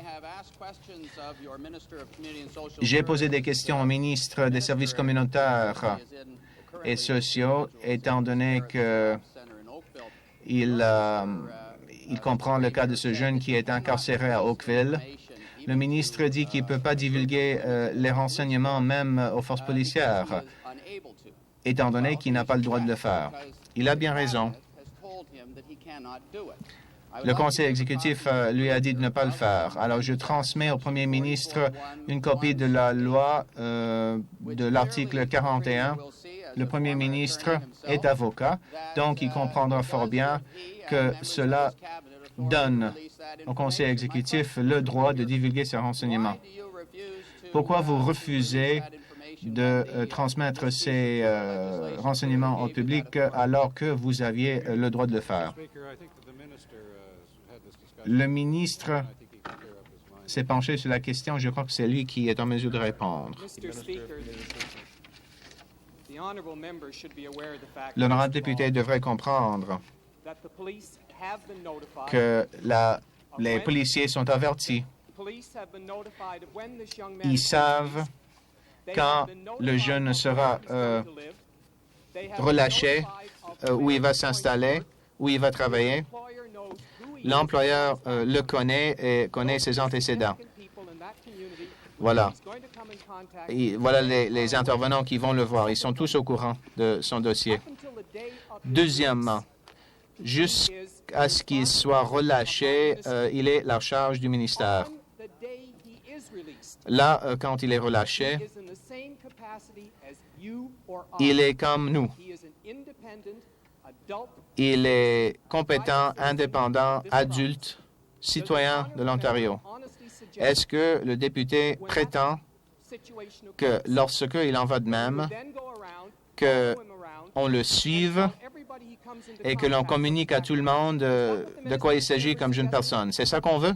J'ai posé des questions au ministre des Services communautaires et sociaux, étant donné qu'il comprend le cas de ce jeune qui est incarcéré à Oakville. Le ministre dit qu'il ne peut pas divulguer les renseignements même aux forces policières, étant donné qu'il n'a pas le droit de le faire. Il a bien raison. Le conseil exécutif lui a dit de ne pas le faire. Alors, je transmets au premier ministre une copie de la loi de l'article 41. Le premier ministre est avocat, donc il comprendra fort bien que cela donne au conseil exécutif le droit de divulguer ces renseignements. Pourquoi vous refusez de transmettre ces renseignements au public alors que vous aviez le droit de le faire? Le ministre s'est penché sur la question. Je crois que c'est lui qui est en mesure de répondre. L'honorable député devrait comprendre que les policiers sont avertis. Ils savent quand le jeune sera relâché, où il va s'installer, où il va travailler. L'employeur le connaît et connaît ses antécédents. Voilà. Voilà les intervenants qui vont le voir. Ils sont tous au courant de son dossier. Deuxièmement, jusqu'à ce qu'il soit relâché, il est la charge du ministère. Là, quand il est relâché, il est comme nous. Il est compétent, indépendant, adulte, citoyen de l'Ontario. Est-ce que le député prétend que lorsqu'il en va de même, qu'on le suive et que l'on communique à tout le monde de quoi il s'agit comme jeune personne? C'est ça qu'on veut?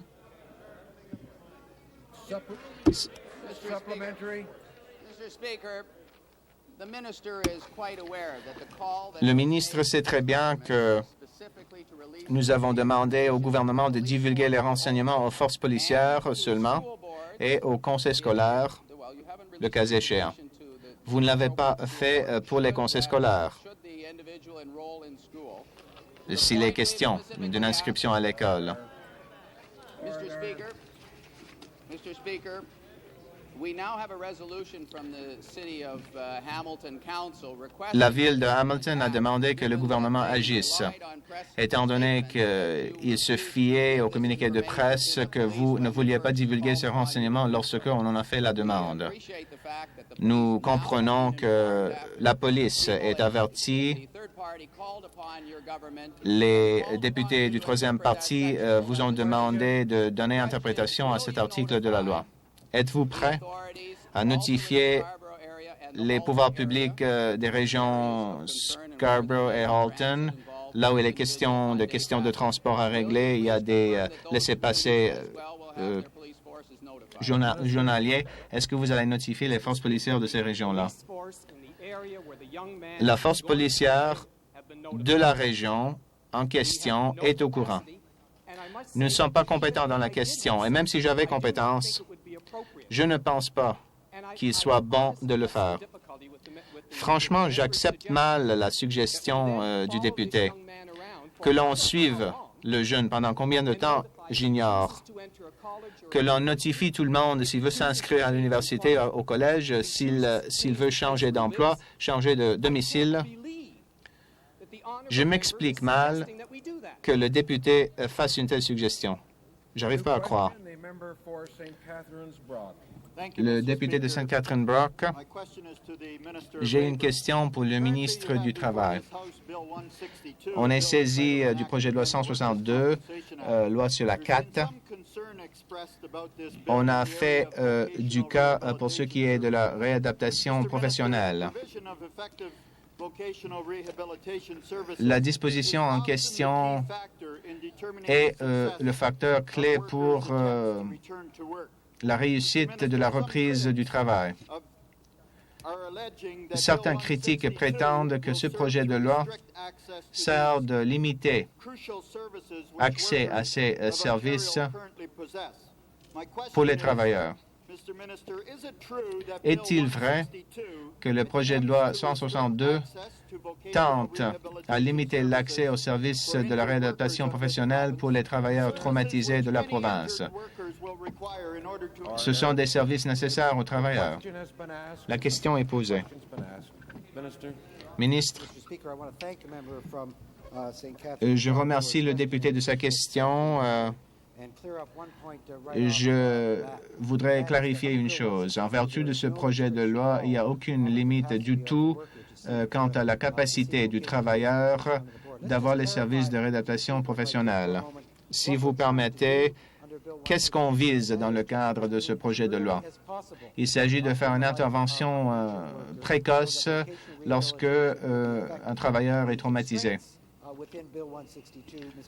Le ministre sait très bien que nous avons demandé au gouvernement de divulguer les renseignements aux forces policières seulement et au conseil scolaire, le cas échéant. Vous ne l'avez pas fait pour les conseils scolaires. S'il est question d'une inscription à l'école. La ville de Hamilton a demandé que le gouvernement agisse, étant donné qu'il se fiait au communiqué de presse que vous ne vouliez pas divulguer ces renseignements lorsque on en a fait la demande. Nous comprenons que la police est avertie. Les députés du troisième parti vous ont demandé de donner interprétation à cet article de la loi. Êtes-vous prêt à notifier les pouvoirs publics des régions Scarborough et Halton, là où il est question de transport à régler, il y a des laissez-passer journaliers. Est-ce que vous allez notifier les forces policières de ces régions-là? La force policière de la région en question est au courant. Nous ne sommes pas compétents dans la question, et même si j'avais compétence, je ne pense pas qu'il soit bon de le faire. Franchement, j'accepte mal la suggestion du député. Que l'on suive le jeune pendant combien de temps, j'ignore. Que l'on notifie tout le monde s'il veut s'inscrire à l'université, au collège, s'il veut changer d'emploi, changer de domicile. Je m'explique mal que le député fasse une telle suggestion. J'arrive pas à croire. Le député de St. Catherine Brock, j'ai une question pour le ministre du Travail. On est saisi du projet de loi 162, loi sur la CAT. On a fait du cas pour ce qui est de la réadaptation professionnelle. La disposition en question est le facteur clé pour la réussite de la reprise du travail. Certains critiques prétendent que ce projet de loi sert de limiter l'accès à ces services pour les travailleurs. Est-il vrai que le projet de loi 162 tente à limiter l'accès aux services de la réadaptation professionnelle pour les travailleurs traumatisés de la province? Ce sont des services nécessaires aux travailleurs. La question est posée. Ministre, je remercie le député de sa question. Je voudrais clarifier une chose. En vertu de ce projet de loi, il n'y a aucune limite du tout quant à la capacité du travailleur d'avoir les services de réadaptation professionnelle. Si vous permettez, qu'est-ce qu'on vise dans le cadre de ce projet de loi? Il s'agit de faire une intervention précoce lorsque un travailleur est traumatisé.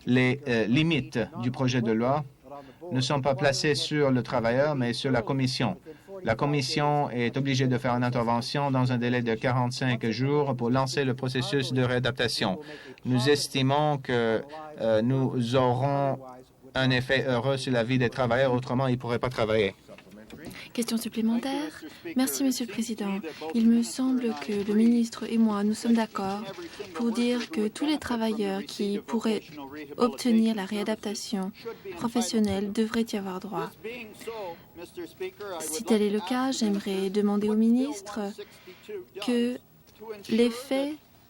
Les limites du projet de loi ne sont pas placées sur le travailleur, mais sur la Commission. La Commission est obligée de faire une intervention dans un délai de 45 jours pour lancer le processus de réadaptation. Nous estimons que nous aurons un effet heureux sur la vie des travailleurs, autrement ils ne pourraient pas travailler. Question supplémentaire. Merci, Monsieur le Président. Il me semble que le ministre et moi, nous sommes d'accord pour dire que tous les travailleurs qui pourraient obtenir la réadaptation professionnelle devraient y avoir droit. Si tel est le cas, j'aimerais demander au ministre que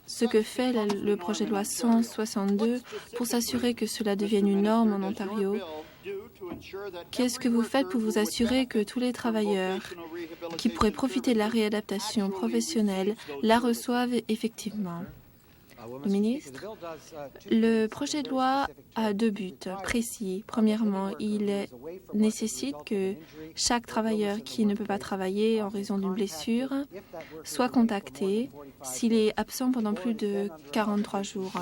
ce que fait le projet de loi 162 pour s'assurer que cela devienne une norme en Ontario. Qu'est-ce que vous faites pour vous assurer que tous les travailleurs qui pourraient profiter de la réadaptation professionnelle la reçoivent effectivement? Le ministre, le projet de loi a deux buts précis. Premièrement, il nécessite que chaque travailleur qui ne peut pas travailler en raison d'une blessure soit contacté s'il est absent pendant plus de 43 jours.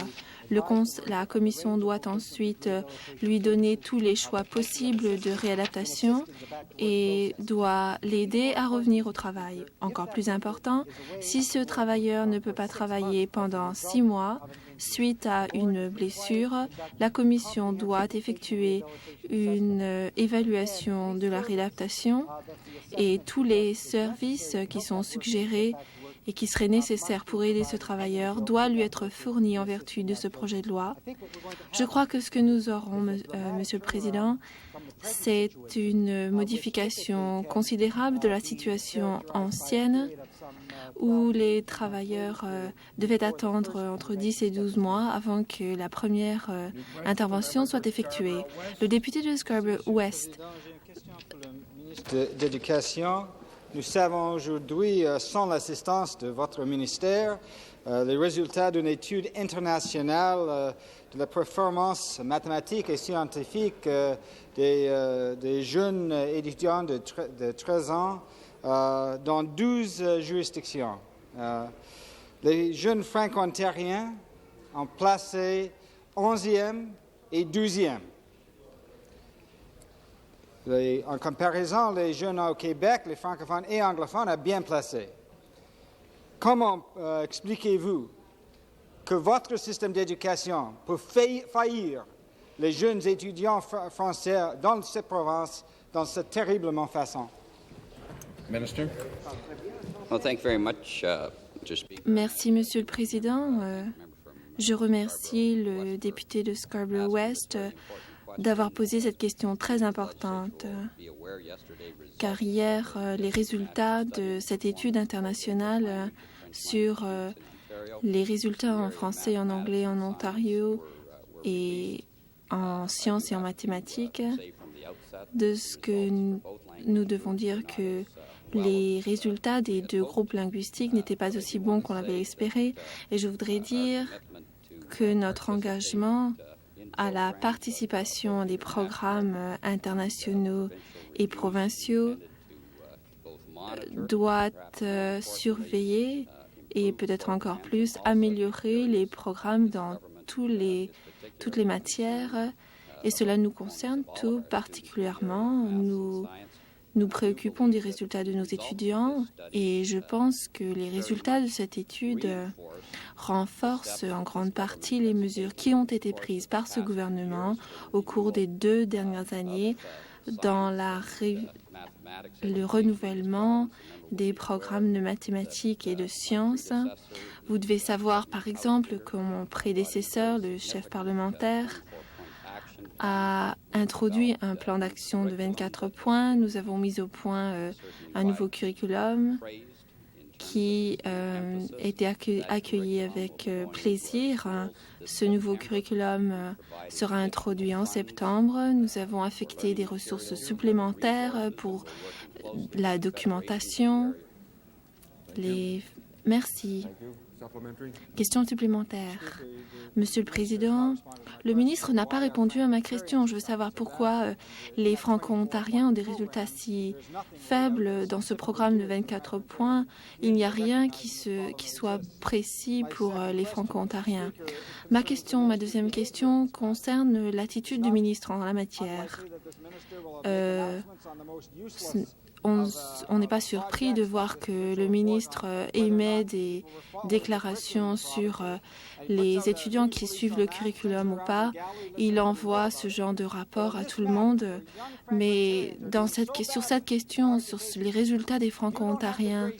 La Commission doit ensuite lui donner tous les choix possibles de réadaptation et doit l'aider à revenir au travail. Encore plus important, si ce travailleur ne peut pas travailler pendant 6 mois suite à une blessure, la Commission doit effectuer une évaluation de la réadaptation et tous les services qui sont suggérés et qui serait nécessaire pour aider ce travailleur doit lui être fourni en vertu de ce projet de loi. Je crois que ce que nous aurons, Monsieur le Président, C'est une modification considérable de la situation ancienne où les travailleurs devaient attendre entre 10 et 12 mois avant que la première intervention soit effectuée. Le député de Scarborough-Ouest. J'ai une question pour le ministre d'Éducation. Nous savons aujourd'hui, sans l'assistance de votre ministère, les résultats d'une étude internationale de la performance mathématique et scientifique des jeunes étudiants de 13 ans dans 12 juridictions. Les jeunes franco-ontariens ont placé 11e et 12e. En comparaison, les jeunes au Québec, les francophones et anglophones, ont bien placé. Comment expliquez-vous que votre système d'éducation peut faillir les jeunes étudiants français dans cette province dans cette terriblement façon? Minister. Well, thank you very much. Merci, Monsieur le Président. Je remercie le député de Scarborough-Ouest d'avoir posé cette question très importante, car hier, les résultats de cette étude internationale sur les résultats en français et en anglais en Ontario et en sciences et en mathématiques, de ce que nous devons dire que les résultats des deux groupes linguistiques n'étaient pas aussi bons qu'on l'avait espéré. Et je voudrais dire que notre engagement à la participation à des programmes internationaux et provinciaux doit surveiller et peut-être encore plus améliorer les programmes dans toutes les matières. Et cela nous concerne tout particulièrement. Nous préoccupons des résultats de nos étudiants et je pense que les résultats de cette étude renforcent en grande partie les mesures qui ont été prises par ce gouvernement au cours des 2 dernières années dans le renouvellement des programmes de mathématiques et de sciences. Vous devez savoir, par exemple, que mon prédécesseur, le chef parlementaire, a introduit un plan d'action de 24 points. Nous avons mis au point un nouveau curriculum qui était accueilli avec plaisir. Ce nouveau curriculum sera introduit en septembre. Nous avons affecté des ressources supplémentaires pour la documentation. Merci. Question supplémentaire. Monsieur le Président, le ministre n'a pas répondu à ma question. Je veux savoir pourquoi les Franco-Ontariens ont des résultats si faibles dans ce programme de 24 points. Il n'y a rien qui soit précis pour les Franco-Ontariens. Ma deuxième question concerne l'attitude du ministre en la matière. On n'est pas surpris de voir que le ministre émet des déclarations sur les étudiants qui suivent le curriculum ou pas. Il envoie ce genre de rapport à tout le monde. Mais sur cette question, sur les résultats des Franco-Ontariens,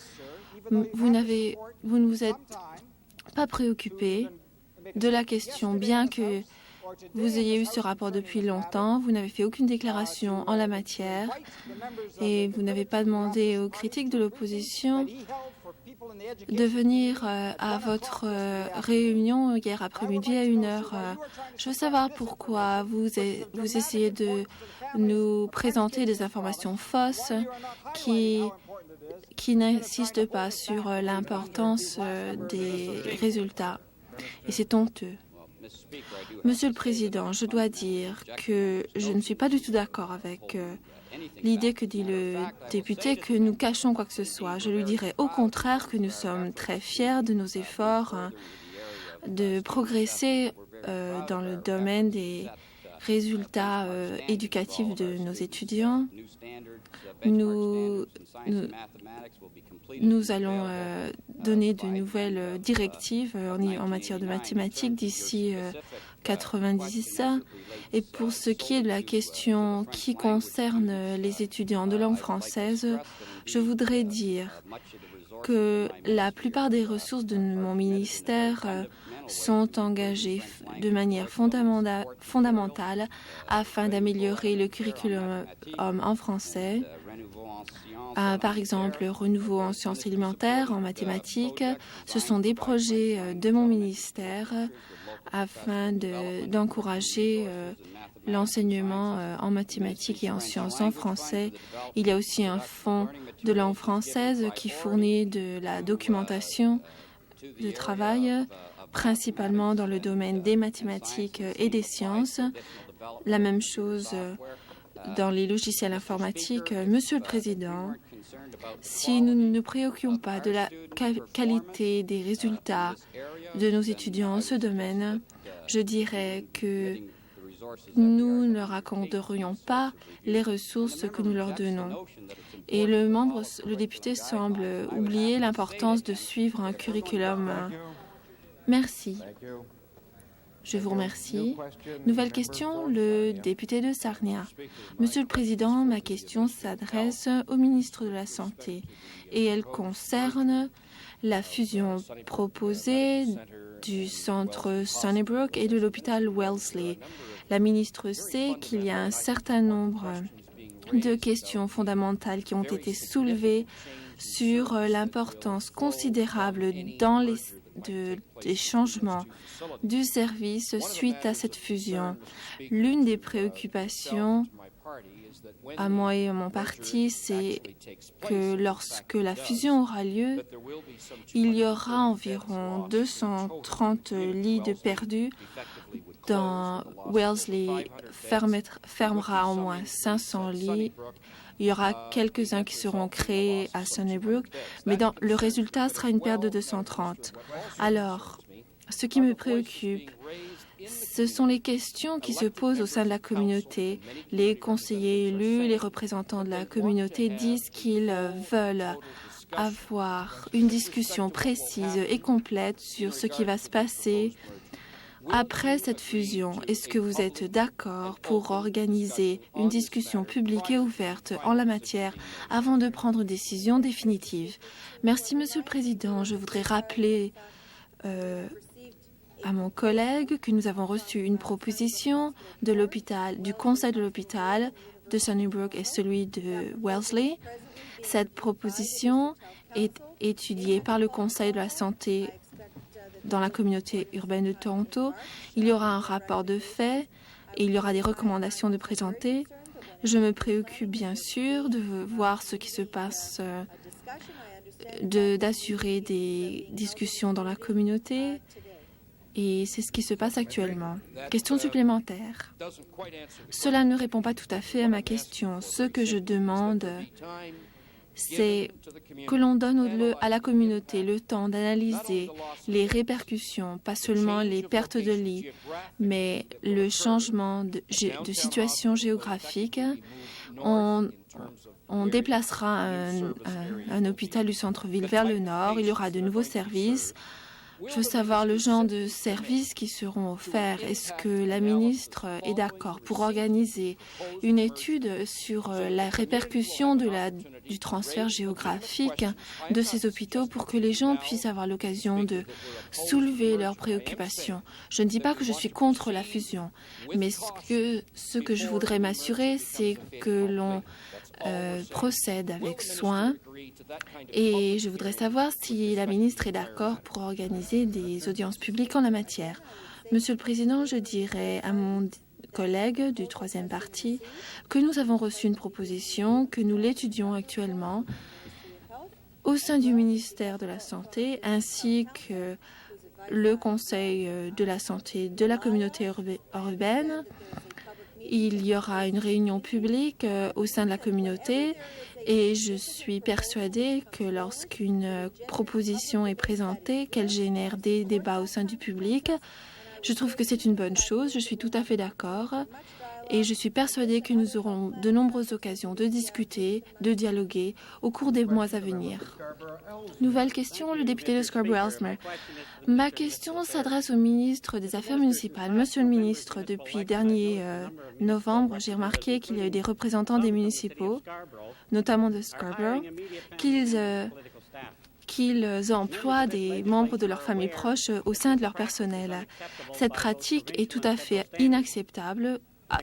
vous ne vous êtes pas préoccupé de la question, bien que vous ayez eu ce rapport depuis longtemps, vous n'avez fait aucune déclaration en la matière et vous n'avez pas demandé aux critiques de l'opposition de venir à votre réunion hier après-midi à 1h. Je veux savoir pourquoi vous essayez de nous présenter des informations fausses qui n'insistent pas sur l'importance des résultats. Et c'est honteux. Monsieur le Président, je dois dire que je ne suis pas du tout d'accord avec l'idée que dit le député que nous cachons quoi que ce soit. Je lui dirais au contraire que nous sommes très fiers de nos efforts de progresser dans le domaine des résultats éducatifs de nos étudiants. Nous allons donner de nouvelles directives en matière de mathématiques d'ici 90. Et pour ce qui est de la question qui concerne les étudiants de langue française, je voudrais dire que la plupart des ressources de mon ministère sont engagés de manière fondamentale afin d'améliorer le curriculum en français. Par exemple, le renouveau en sciences élémentaires, en mathématiques. Ce sont des projets de mon ministère afin d'encourager l'enseignement en mathématiques et en sciences en français. Il y a aussi un fonds de langue française qui fournit de la documentation de travail, principalement dans le domaine des mathématiques et des sciences. La même chose dans les logiciels informatiques. Monsieur le Président, si nous ne nous préoccupons pas de la qualité des résultats de nos étudiants en ce domaine, je dirais que nous ne leur accorderions pas les ressources que nous leur donnons. Et le député semble oublier l'importance de suivre un curriculum. Merci. Je vous remercie. Nouvelle question, le député de Sarnia. Monsieur le Président, ma question s'adresse au ministre de la Santé et elle concerne la fusion proposée du centre Sunnybrook et de l'hôpital Wellesley. La ministre sait qu'il y a un certain nombre de questions fondamentales qui ont été soulevées sur l'importance considérable dans des changements du service suite à cette fusion. L'une des préoccupations à moi et à mon parti, c'est que lorsque la fusion aura lieu, il y aura environ 230 lits de perdus. Dans Wellesley fermera au moins 500 lits. Il y aura quelques-uns qui seront créés à Sunnybrook, mais le résultat sera une perte de 230. Alors, ce qui me préoccupe, ce sont les questions qui se posent au sein de la communauté. Les conseillers élus, les représentants de la communauté disent qu'ils veulent avoir une discussion précise et complète sur ce qui va se passer après cette fusion. Est-ce que vous êtes d'accord pour organiser une discussion publique et ouverte en la matière avant de prendre une décision définitive? Merci, Monsieur le Président. Je voudrais rappeler à mon collègue que nous avons reçu une proposition de l'hôpital, du conseil de l'hôpital de Sunnybrook et celui de Wellesley. Cette proposition est étudiée par le conseil de la santé dans la communauté urbaine de Toronto. Il y aura un rapport de fait et il y aura des recommandations de présenter. Je me préoccupe bien sûr de voir ce qui se passe, d'assurer des discussions dans la communauté. Et c'est ce qui se passe actuellement. Question supplémentaire. Cela ne répond pas tout à fait à ma question. Ce que je demande, c'est que l'on donne à la communauté le temps d'analyser les répercussions, pas seulement les pertes de lits, mais le changement de situation géographique. On déplacera un hôpital du centre-ville vers le nord. Il y aura de nouveaux services. Je veux savoir le genre de services qui seront offerts. Est-ce que la ministre est d'accord pour organiser une étude sur la répercussion du transfert géographique de ces hôpitaux pour que les gens puissent avoir l'occasion de soulever leurs préoccupations? Je ne dis pas que je suis contre la fusion, mais ce que je voudrais m'assurer, c'est que l'on procède avec soin. Et je voudrais savoir si la ministre est d'accord pour organiser des audiences publiques en la matière. Monsieur le Président, je dirais à mon collègue du troisième parti que nous avons reçu une proposition, que nous l'étudions actuellement au sein du ministère de la Santé ainsi que le Conseil de la santé de la communauté urbaine. Il y aura une réunion publique au sein de la communauté et je suis persuadée que lorsqu'une proposition est présentée, qu'elle génère des débats au sein du public. Je trouve que c'est une bonne chose, je suis tout à fait d'accord et je suis persuadée que nous aurons de nombreuses occasions de discuter, de dialoguer au cours des mois à venir. Nouvelle question, le député de Scarborough-Ellesmere. Ma question s'adresse au ministre des Affaires municipales. Monsieur le ministre, depuis dernier novembre, j'ai remarqué qu'il y a eu des représentants des municipaux, notamment de Scarborough, qu'ils emploient des membres de leur famille proche au sein de leur personnel. Cette pratique est tout à fait inacceptable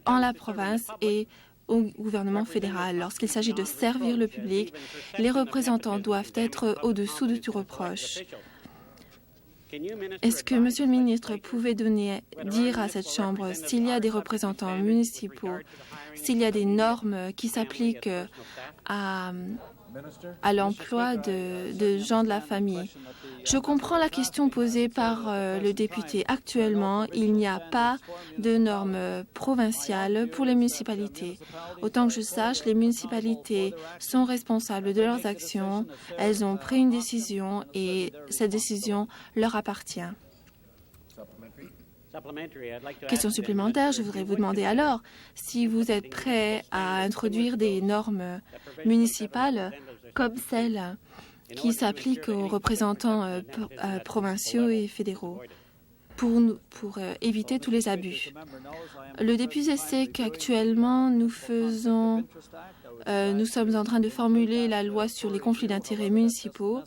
en la province et au gouvernement fédéral. Lorsqu'il s'agit de servir le public, les représentants doivent être au-dessous de tout reproche. Est-ce que, Monsieur le ministre, pouvez dire à cette Chambre s'il y a des représentants municipaux, s'il y a des normes qui s'appliquent à l'emploi de gens de la famille? Je comprends la question posée par le député. Actuellement, il n'y a pas de normes provinciales pour les municipalités. Autant que je sache, les municipalités sont responsables de leurs actions. Elles ont pris une décision et cette décision leur appartient. Question supplémentaire, je voudrais vous demander alors si vous êtes prêt à introduire des normes municipales comme celles qui s'appliquent aux représentants provinciaux et fédéraux pour éviter tous les abus. Le député sait qu'actuellement, nous sommes en train de formuler la loi sur les conflits d'intérêts municipaux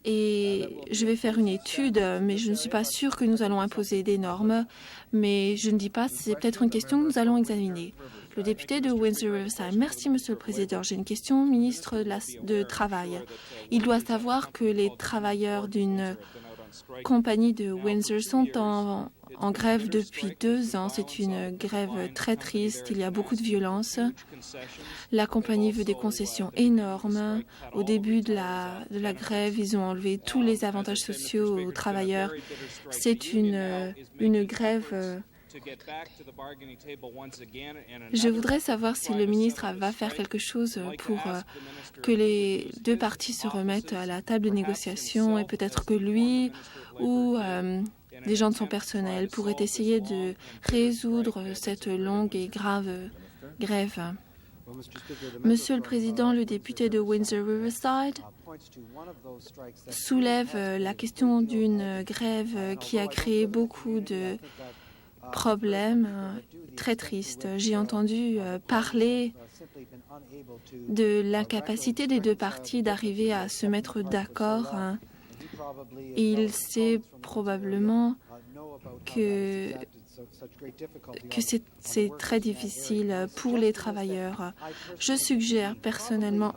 et je vais faire une étude, mais je ne suis pas sûre que nous allons imposer des normes, mais je ne dis pas, c'est peut-être une question que nous allons examiner. Le député de Windsor-Riverside. Merci, Monsieur le Président. J'ai une question au ministre de Travail. Il doit savoir que les travailleurs d'une compagnie de Windsor sont en grève depuis 2 ans. C'est une grève très triste. Il y a beaucoup de violence. La compagnie veut des concessions énormes. Au début de la grève, ils ont enlevé tous les avantages sociaux aux travailleurs. C'est une grève. Je voudrais savoir si le ministre va faire quelque chose pour que les 2 parties se remettent à la table de négociation et peut-être que lui ou des gens de son personnel pourraient essayer de résoudre cette longue et grave grève. Monsieur le Président, le député de Windsor-Riverside soulève la question d'une grève qui a créé beaucoup de problème très triste. J'ai entendu parler de l'incapacité des 2 parties d'arriver à se mettre d'accord. Il sait probablement que c'est très difficile pour les travailleurs.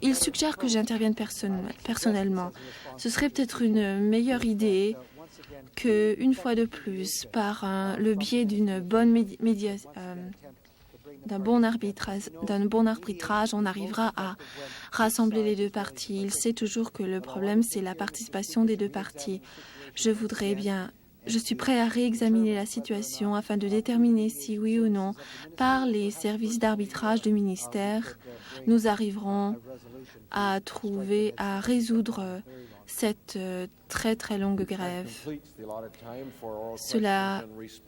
Il suggère que j'intervienne personnellement. Ce serait peut-être une meilleure idée qu'une fois de plus, par le biais d'un bon arbitrage, on arrivera à rassembler les 2 parties. Il sait toujours que le problème, c'est la participation des 2 parties. Je suis prêt à réexaminer la situation afin de déterminer si oui ou non, par les services d'arbitrage du ministère, nous arriverons à résoudre cette très très longue grève. Cela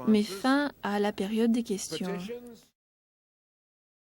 met fin à la période des questions.